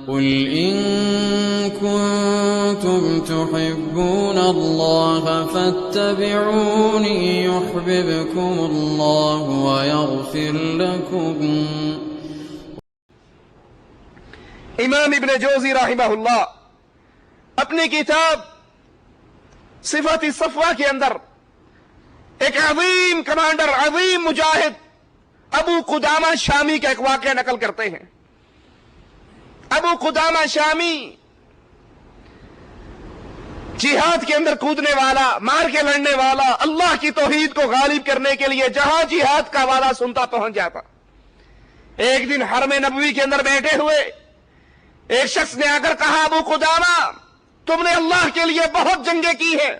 قل إن كنتم تحبون الله فاتبعوني يحببكم الله ويغفر لكم. امام ابن جوزی رحمہ اللہ اپنی کتاب صفات صفوہ کے اندر ایک عظیم کمانڈر، عظیم مجاہد ابو قدامہ شامی کا ایک واقعہ نقل کرتے ہیں. ابو قدامہ شامی جہاد کے اندر کودنے والا، مار کے لڑنے والا، اللہ کی توحید کو غالب کرنے کے لیے جہاں جہاد کا والا سنتا پہنچ جاتا. ایک دن حرم نبوی کے اندر بیٹھے ہوئے ایک شخص نے آ کر کہا، ابو قدامہ تم نے اللہ کے لیے بہت جنگیں کی ہیں،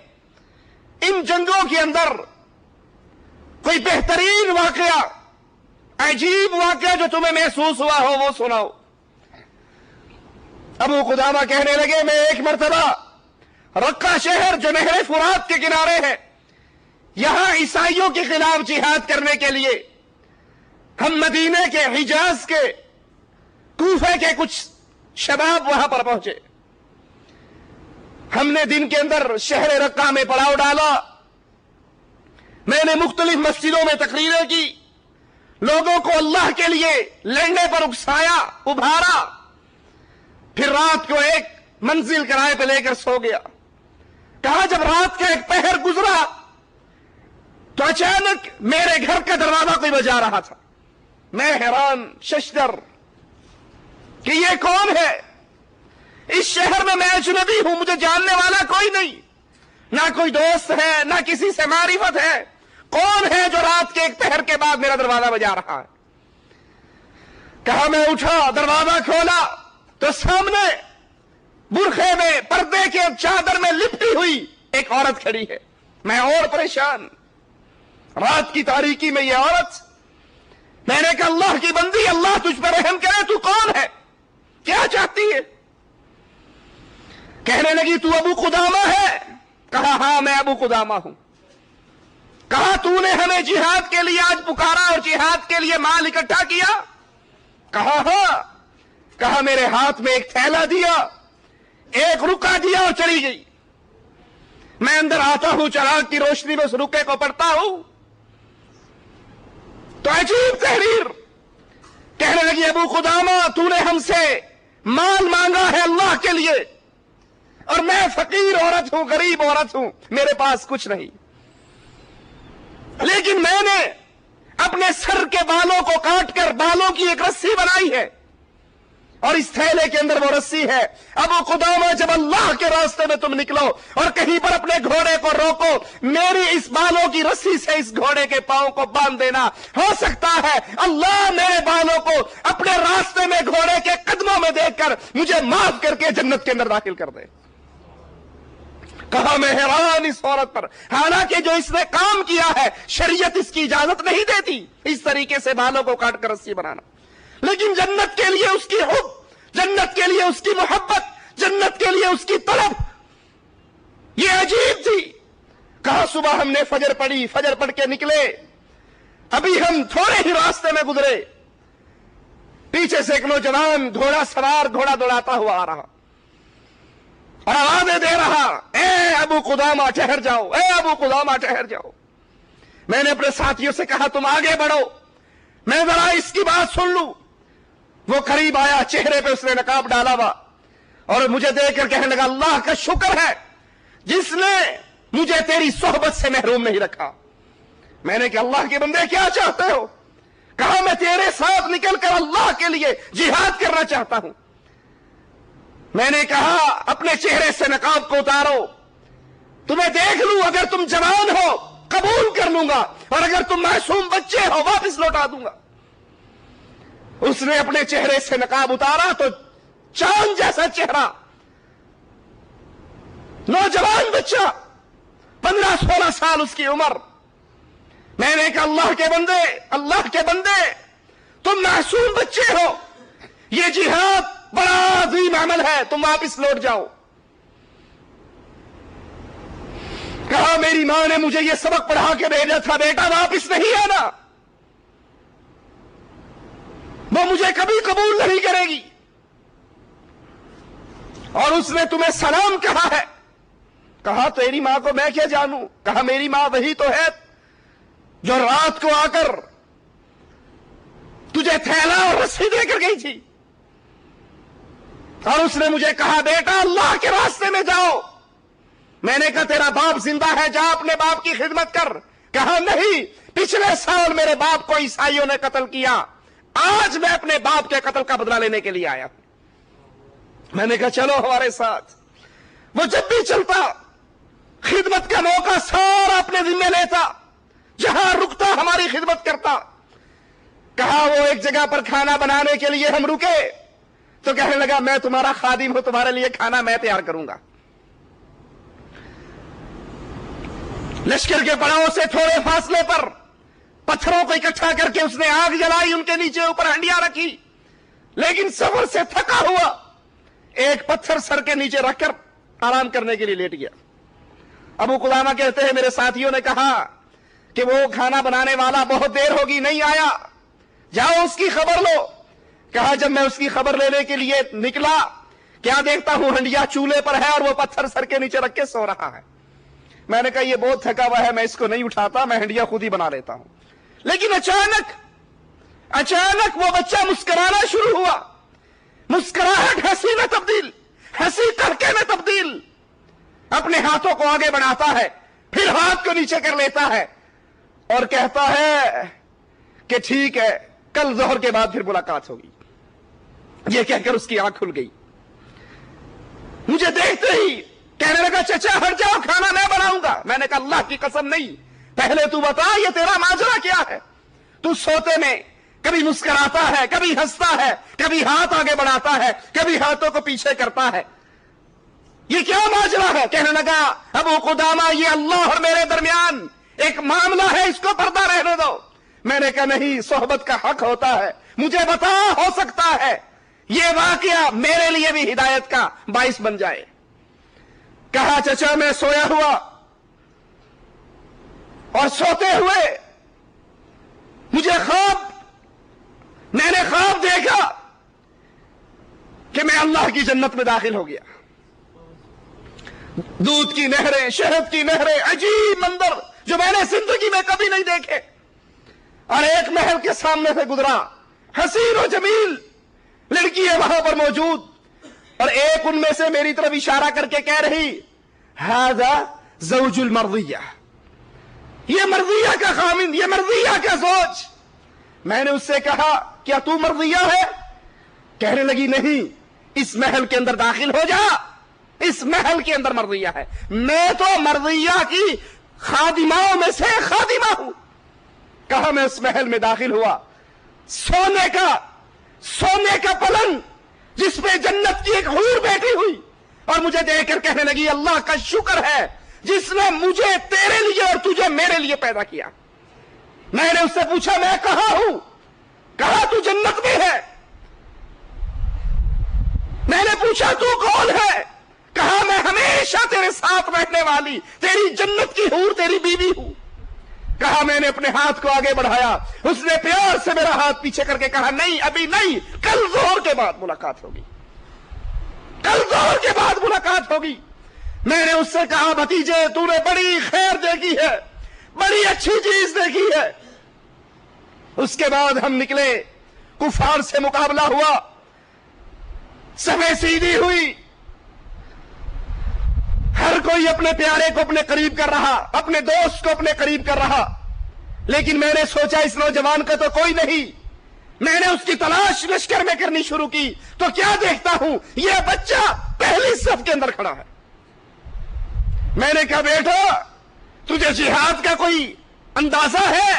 ان جنگوں کے اندر کوئی بہترین واقعہ، عجیب واقعہ جو تمہیں محسوس ہوا ہو وہ سناؤ. ابو قدامہ کہنے لگے، میں ایک مرتبہ رقہ شہر جو نہر فرات کے کنارے ہے، یہاں عیسائیوں کے خلاف جہاد کرنے کے لیے ہم مدینے کے، حجاز کے، کوفے کے کچھ شباب وہاں پر پہنچے. ہم نے دن کے اندر شہر رقہ میں پڑاؤ ڈالا، میں نے مختلف مسجدوں میں تقریریں کی، لوگوں کو اللہ کے لیے لڑنے پر اکسایا، ابھارا، پھر رات کو ایک منزل کرائے پہ لے کر سو گیا. کہا جب رات کا ایک پہر گزرا تو اچانک میرے گھر کا دروازہ کوئی بجا رہا تھا. میں حیران ششدر کہ یہ کون ہے؟ اس شہر میں اجنبی ہوں، مجھے جاننے والا کوئی نہیں، نہ کوئی دوست ہے نہ کسی سے معرفت ہے. کون ہے جو رات کے ایک پہر کے بعد میرا دروازہ بجا رہا ہے؟ کہا میں اٹھا، دروازہ کھولا تو سامنے برقعے میں، پردے کے چادر میں لپٹی ہوئی ایک عورت کھڑی ہے. میں اور پریشان، رات کی تاریکی میں یہ عورت. میں نے کہا اللہ کی بندی، اللہ تجھ پر رحم کرے، تو کون ہے؟ کیا چاہتی ہے؟ کہنے لگی تو ابو قدامہ ہے؟ کہا ہاں میں ابو قدامہ ہوں. کہا تو نے ہمیں جہاد کے لیے آج پکارا اور جہاد کے لیے مال اکٹھا کیا؟ کہا ہاں. کہا میرے ہاتھ میں ایک تھیلا دیا، ایک رکا دیا اور چلی گئی. میں اندر آتا ہوں، چراغ کی روشنی میں اس رکے کو پڑھتا ہوں تو عجیب تحریر. کہنے لگی ابو قدامہ تو نے ہم سے مال مانگا ہے اللہ کے لیے، اور میں فقیر عورت ہوں، غریب عورت ہوں، میرے پاس کچھ نہیں، لیکن میں نے اپنے سر کے بالوں کو کاٹ کر بالوں کی ایک رسی بنائی ہے اور اس تھیلے کے اندر وہ رسی ہے. ابو قدامہ جب اللہ کے راستے میں تم نکلو اور کہیں پر اپنے گھوڑے کو روکو، میری اس بالوں کی رسی سے اس گھوڑے کے پاؤں کو باندھ دینا. ہو سکتا ہے اللہ میرے بالوں کو اپنے راستے میں گھوڑے کے قدموں میں دیکھ کر مجھے معاف کر کے جنت کے اندر داخل کر دے. کہا میں حیران اس عورت پر، حالانکہ جو اس نے کام کیا ہے شریعت اس کی اجازت نہیں دیتی اس طریقے سے بالوں کو کاٹ کر رسی بنانا، لیکن جنت کے لیے اس کی حب، جنت کے لیے اس کی محبت، جنت کے لیے اس کی طلب یہ عجیب تھی. کہا صبح ہم نے فجر پڑھی، فجر پڑھ کے نکلے، ابھی ہم تھوڑے ہی راستے میں گزرے، پیچھے سے ایک نوجوان گھوڑا سوار گھوڑا دوڑاتا ہوا آ رہا اور آوازیں دے رہا، اے ابو قدامہ ٹھہر جاؤ، اے ابو قدامہ ٹھہر جاؤ. میں نے اپنے ساتھیوں سے کہا تم آگے بڑھو، میں ذرا اس کی بات سن لوں. وہ قریب آیا، چہرے پہ اس نے نقاب ڈالا ہوا اور مجھے دیکھ کر کہنے لگا اللہ کا شکر ہے جس نے مجھے تیری صحبت سے محروم نہیں رکھا. میں نے کہا اللہ کے بندے کیا چاہتے ہو؟ کہا میں تیرے ساتھ نکل کر اللہ کے لیے جہاد کرنا چاہتا ہوں. میں نے کہا اپنے چہرے سے نقاب کو اتارو، تمہیں دیکھ لوں، اگر تم جوان ہو قبول کر لوں گا اور اگر تم معصوم بچے ہو واپس لوٹا دوں گا. اس نے اپنے چہرے سے نقاب اتارا تو چاند جیسا چہرہ، نوجوان بچہ، 15-16 سال اس کی عمر. میں نے کہا اللہ کے بندے، اللہ کے بندے، تم معصوم بچے ہو، یہ جہاد بڑا عظیم عمل ہے، تم واپس لوٹ جاؤ. کہا میری ماں نے مجھے یہ سبق پڑھا کے بھیجا تھا، بیٹا واپس نہیں آنا، وہ مجھے کبھی قبول نہیں کرے گی. اور اس نے تمہیں سلام کہا ہے. کہا تیری ماں کو میں کیا جانوں. کہا میری ماں وہی تو ہے جو رات کو آ کر تجھے تھیلا اور رسی دے کر گئی تھی. اور اس نے مجھے کہا بیٹا اللہ کے راستے میں جاؤ. میں نے کہا تیرا باپ زندہ ہے, جا اپنے باپ کی خدمت کر. کہا نہیں, پچھلے سال میرے باپ کو عیسائیوں نے قتل کیا, آج میں اپنے باپ کے قتل کا بدلہ لینے کے لیے آیا. میں نے کہا چلو ہمارے ساتھ. وہ جب بھی چلتا خدمت کا موقع سارا اپنے ذمہ لیتا, جہاں رکتا ہماری خدمت کرتا. کہا وہ ایک جگہ پر کھانا بنانے کے لیے ہم رکے تو کہنے لگا میں تمہارا خادم ہوں, تمہارے لیے کھانا میں تیار کروں گا. لشکر کے پڑاؤ سے تھوڑے فاصلے پر پتھروں کو اکٹھا کر کے اس نے آگ جلائی, ان کے نیچے اوپر ہنڈیاں رکھی, لیکن سفر سے تھکا ہوا ایک پتھر سر کے نیچے رکھ کر آرام کرنے کے لیے لیٹ گیا. ابو قدامہ کہتے ہیں میرے ساتھیوں نے کہا کہ وہ کھانا بنانے والا بہت دیر ہوگی نہیں آیا, جاؤ اس کی خبر لو. کہا جب میں اس کی خبر لینے کے لیے نکلا, کیا دیکھتا ہوں ہنڈیا چولہے پر ہے اور وہ پتھر سر کے نیچے رکھ کے سو رہا ہے. میں نے کہا یہ بہت تھکا ہوا ہے, میں اس کو نہیں اٹھاتا, میں ہنڈیا خود ہی بنا لیتا ہوں. لیکن اچانک وہ بچہ مسکرانا شروع ہوا. مسکراہٹ ہنسی میں تبدیل, ہنسی کرکے میں تبدیل. اپنے ہاتھوں کو آگے بڑھاتا ہے, پھر ہاتھ کو نیچے کر لیتا ہے اور کہتا ہے کہ ٹھیک ہے کل ظہر کے بعد پھر ملاقات ہوگی. یہ کہہ کر اس کی آنکھ کھل گئی. مجھے دیکھتے ہی کہنے لگا چچا ہٹ جاؤ, کھانا میں بناؤں گا. میں نے کہا اللہ کی قسم نہیں, پہلے تو بتا یہ تیرا ماجرا کیا ہے. تو سوتے میں کبھی مسکراتا ہے, کبھی ہنستا ہے, کبھی ہاتھ آگے بڑھاتا ہے, کبھی ہاتھوں کو پیچھے کرتا ہے, یہ کیا ماجرا ہے. کہنے لگا ابو قدامہ یہ اللہ اور میرے درمیان ایک معاملہ ہے, اس کو پردہ رہنے دو. میں نے کہا نہیں, صحبت کا حق ہوتا ہے, مجھے بتا, ہو سکتا ہے یہ واقعہ میرے لیے بھی ہدایت کا باعث بن جائے. کہا چچا میں سویا ہوا اور سوتے ہوئے میں نے خواب دیکھا کہ میں اللہ کی جنت میں داخل ہو گیا. دودھ کی نہریں, شہد کی نہریں, عجیب منظر جو میں نے زندگی میں کبھی نہیں دیکھے. اور ایک محل کے سامنے سے گزرا, حسین و جمیل لڑکی ہے وہاں پر موجود, اور ایک ان میں سے میری طرف اشارہ کر کے کہہ رہی ھذا زوج المرضیہ, یہ مرضیہ کا خامند, یہ مرضیہ کا زوج. میں نے اس سے کہا کیا تو مرضیہ ہے؟ کہنے لگی نہیں, اس محل کے اندر داخل ہو جا, اس محل کے اندر مرضیہ ہے, میں تو مرضیہ کی خادماؤں میں سے خادمہ ہوں. کہا میں اس محل میں داخل ہوا, سونے کا پلنگ جس پہ جنت کی ایک حور بیٹھی ہوئی, اور مجھے دیکھ کر کہنے لگی اللہ کا شکر ہے جس نے مجھے تیرے لیے اور تجھے میرے لیے پیدا کیا. میں نے اس سے پوچھا میں کہاں ہوں؟ کہا تو جنت میں ہے. میں نے پوچھا تو کون ہے؟ کہا میں ہمیشہ تیرے ساتھ رہنے والی تیری جنت کی حور تیری بیوی ہوں. کہا میں نے اپنے ہاتھ کو آگے بڑھایا, اس نے پیار سے میرا ہاتھ پیچھے کر کے کہا نہیں ابھی نہیں, کل ظہر کے بعد ملاقات ہوگی, کل ظہر کے بعد ملاقات ہوگی. میں نے اس سے کہا بھتیجے تو نے بڑی خیر دیکھی ہے, بڑی اچھی چیز دیکھی ہے. اس کے بعد ہم نکلے, کفار سے مقابلہ ہوا, صفیں سیدھی ہوئی, ہر کوئی اپنے پیارے کو اپنے قریب کر رہا, اپنے دوست کو اپنے قریب کر رہا. لیکن میں نے سوچا اس نوجوان کا تو کوئی نہیں. میں نے اس کی تلاش لشکر میں کرنی شروع کی تو کیا دیکھتا ہوں یہ بچہ پہلی صف کے اندر کھڑا ہے. میں نے کہا بیٹا تجھے جہاد کا کوئی اندازہ ہے,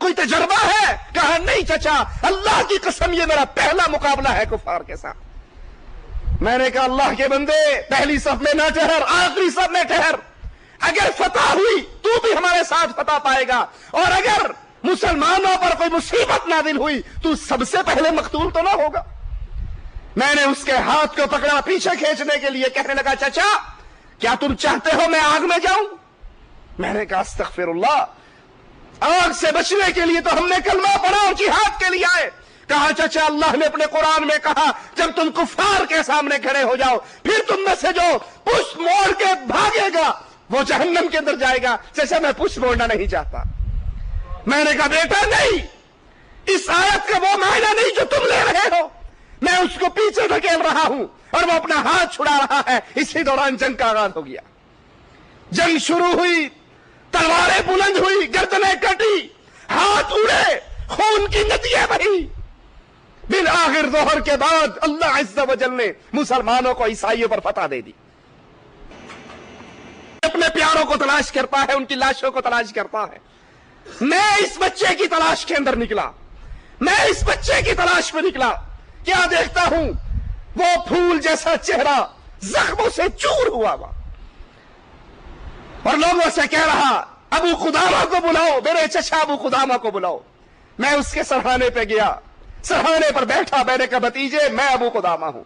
کوئی تجربہ ہے؟ کہا نہیں چچا, اللہ کی قسم یہ میرا پہلا مقابلہ ہے کفار کے ساتھ. میں نے کہا اللہ کے بندے پہلی صف میں نہ ٹھہر, آخری صف میں ٹھہر. اگر فتح ہوئی تو بھی ہمارے ساتھ فتح پائے گا, اور اگر مسلمانوں پر کوئی مصیبت نازل ہوئی تو سب سے پہلے مقتول تو نہ ہوگا. میں نے اس کے ہاتھ کو پکڑا پیچھے کھینچنے کے لیے, کہنے لگا چچا کیا تم چاہتے ہو میں آگ میں جاؤں؟ میں نے کہا استغفر اللہ, آگ سے بچنے کے لیے تو ہم نے کلمہ پڑھا اور جہاد کے لیے آئے, کہا چچا اللہ نے اپنے قرآن میں کہا جب تم کفار کے سامنے کھڑے ہو جاؤ پھر تم میں سے جو پشت موڑ کے بھاگے گا وہ جہنم کے اندر جائے گا. چچا میں پشت موڑنا نہیں چاہتا. میں نے کہا بیٹا نہیں, اس آیت کا وہ معنی نہیں جو تم لے رہے ہو. میں اس کو پیچھے دھکیل رہا ہوں اور وہ اپنا ہاتھ چھڑا رہا ہے. اسی دوران جنگ کا آغاز ہو گیا. جنگ شروع ہوئی, تلواریں بلند ہوئی, گردنیں کٹی, ہاتھ اڑے, خون کی ندیاں بہی. بالآخر ظہر کے بعد اللہ عز و جل نے مسلمانوں کو عیسائیوں پر فتح دے دی. اپنے پیاروں کو تلاش کرتا ہے, ان کی لاشوں کو تلاش کرتا ہے. میں اس بچے کی تلاش کے اندر نکلا, میں اس بچے کی تلاش میں نکلا. کیا دیکھتا ہوں وہ پھول جیسا چہرہ زخموں سے چور ہوا ہوا, اور لوگوں سے کہہ رہا ابو قدامہ کو بلاؤ, میرے چچا ابو قدامہ کو بلاؤ. میں اس کے سرحانے پہ گیا, سرحانے پر بیٹھا. میں نے کہا بھتیجے میں ابو قدامہ ہوں.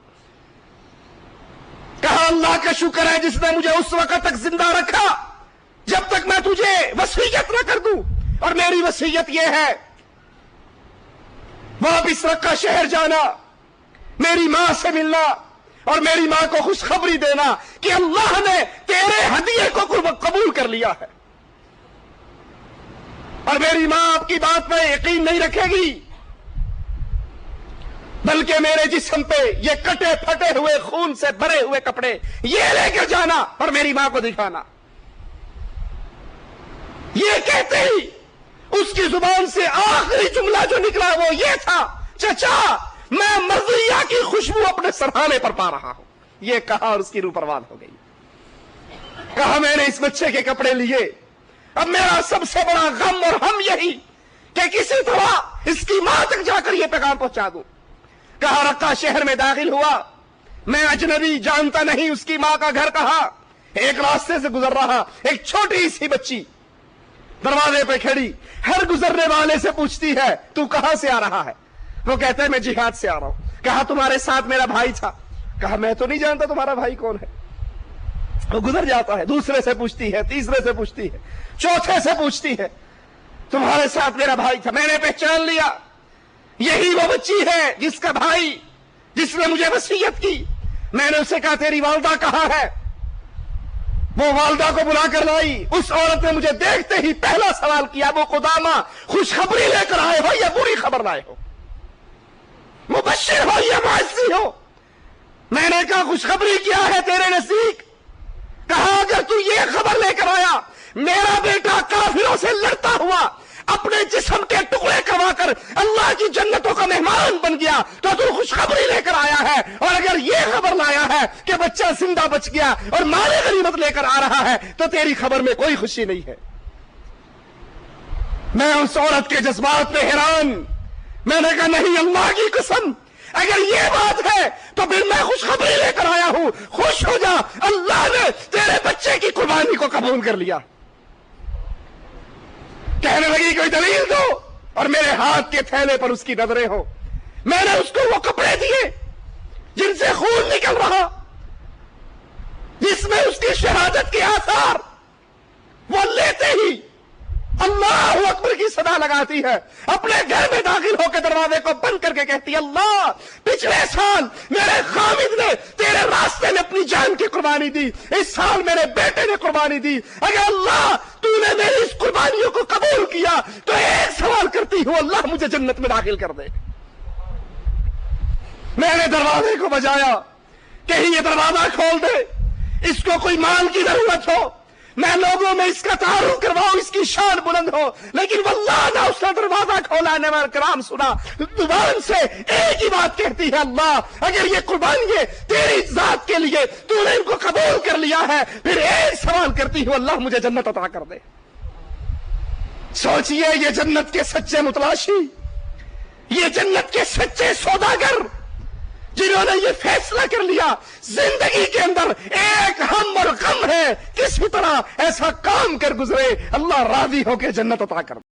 کہا اللہ کا شکر ہے جس نے مجھے اس وقت تک زندہ رکھا جب تک میں تجھے وصیت نہ کر دوں. اور میری وصیت یہ ہے واپس رقہ شہر جانا, میری ماں سے ملنا اور میری ماں کو خوشخبری دینا کہ اللہ نے تیرے ہدیے کو قبول کر لیا ہے. اور میری ماں آپ کی بات میں یقین نہیں رکھے گی بلکہ میرے جسم پہ یہ کٹے پھٹے ہوئے خون سے بھرے ہوئے کپڑے یہ لے کر جانا اور میری ماں کو دکھانا. یہ کہتے ہی اس کی زبان سے آخری جملہ جو نکلا وہ یہ تھا چچا میں مرضیہ کی خوشبو اپنے سرحانے پر پا رہا ہوں. یہ کہا اور اس کی روح پروان ہو گئی. کہا میں نے اس بچے کے کپڑے لیے, اب میرا سب سے بڑا غم اور ہم یہی کہ کسی طرح اس کی ماں تک جا کر یہ پیغام پہنچا دوں. کہا رقہ شہر میں داخل ہوا, میں اجنبی جانتا نہیں اس کی ماں کا گھر کہا. ایک راستے سے گزر رہا, ایک چھوٹی سی بچی دروازے پہ کھڑی, ہر گزرنے والے سے پوچھتی ہے تو کہاں سے آ رہا ہے؟ وہ کہتا ہے میں جہاد سے آ رہا ہوں. کہا تمہارے ساتھ میرا بھائی تھا؟ کہا میں تو نہیں جانتا تمہارا بھائی کون ہے. وہ گزر جاتا ہے, دوسرے سے پوچھتی ہے, تیسرے سے پوچھتی ہے, چوتھے سے پوچھتی ہے تمہارے ساتھ میرا بھائی تھا. میں نے پہچان لیا یہی وہ بچی ہے جس کا بھائی جس نے مجھے وصیت کی. میں نے اسے کہا تیری والدہ کہاں ہے؟ وہ والدہ کو بلا کر لائی. اس عورت نے مجھے دیکھتے ہی پہلا سوال کیا ابو قدامہ خوشخبری لے کر آئے ہو یا بری خبر لائے ہو؟ مبشر ہو یا معزی ہو؟ میں نے کہا خوشخبری کیا ہے تیرے نزدیک؟ کہا اگر تو یہ خبر لے کر آیا میرا بیٹا کافروں سے لڑتا ہوا اپنے جسم کے ٹکڑے کروا کر اللہ کی جنتوں کا مہمان بن گیا تو تو خوشخبری لے کر آیا ہے, اور اگر یہ خبر لایا ہے کہ بچہ زندہ بچ گیا اور مال غنیمت لے کر آ رہا ہے تو تیری خبر میں کوئی خوشی نہیں ہے. میں اس عورت کے جذبات میں حیران. میں نے کہا نہیں اللہ کی قسم اگر یہ بات ہے تو پھر میں خوشخبری لے کر آیا ہوں, خوش ہو جا, اللہ نے تیرے بچے کی قربانی کو قبول کر لیا. کہنے لگی کوئی دلیل دو, اور میرے ہاتھ کے تھیلے پر اس کی نظریں ہو. میں نے اس کو وہ کپڑے دیے جن سے خون نکل رہا, جس میں اس کی شہادت کے آثار. وہ لیتے ہی اللہ اکبر کی صدا لگاتی ہے, اپنے گھر میں داخل ہو کے دروازے کو بند کر کے کہتی ہے اللہ پچھلے سال میرے خامد نے تیرے راستے میں اپنی جان کی قربانی دی, اس سال میرے بیٹے نے قربانی دی. اگر اللہ تو نے میری اس قربانیوں کو قبول کیا تو ایک سوال کرتی ہوں اللہ مجھے جنت میں داخل کر دے. میں نے دروازے کو بجایا, کہیں یہ دروازہ کھول دے, اس کو کوئی مال کی ضرورت ہو, میں لوگوں میں اس کا تعارف کرواؤں, اس کی شان بلند ہو. لیکن واللہ نہ اس نے دروازہ کھولا نے میرا کرام سنا. زبان سے ایک ہی بات کہتی ہے اللہ اگر یہ قربانی ہے تیری ذات کے لیے تو نے ان کو قبول کر لیا ہے, پھر ایک سوال کرتی ہوں اللہ مجھے جنت عطا کر دے. سوچئے یہ جنت کے سچے متلاشی, یہ جنت کے سچے سوداگر جنہوں نے یہ فیصلہ کر لیا زندگی کے اندر ایک ہم اور غم ہے, کسی طرح ایسا کام کر گزرے اللہ راضی ہو کے جنت عطا کر دے.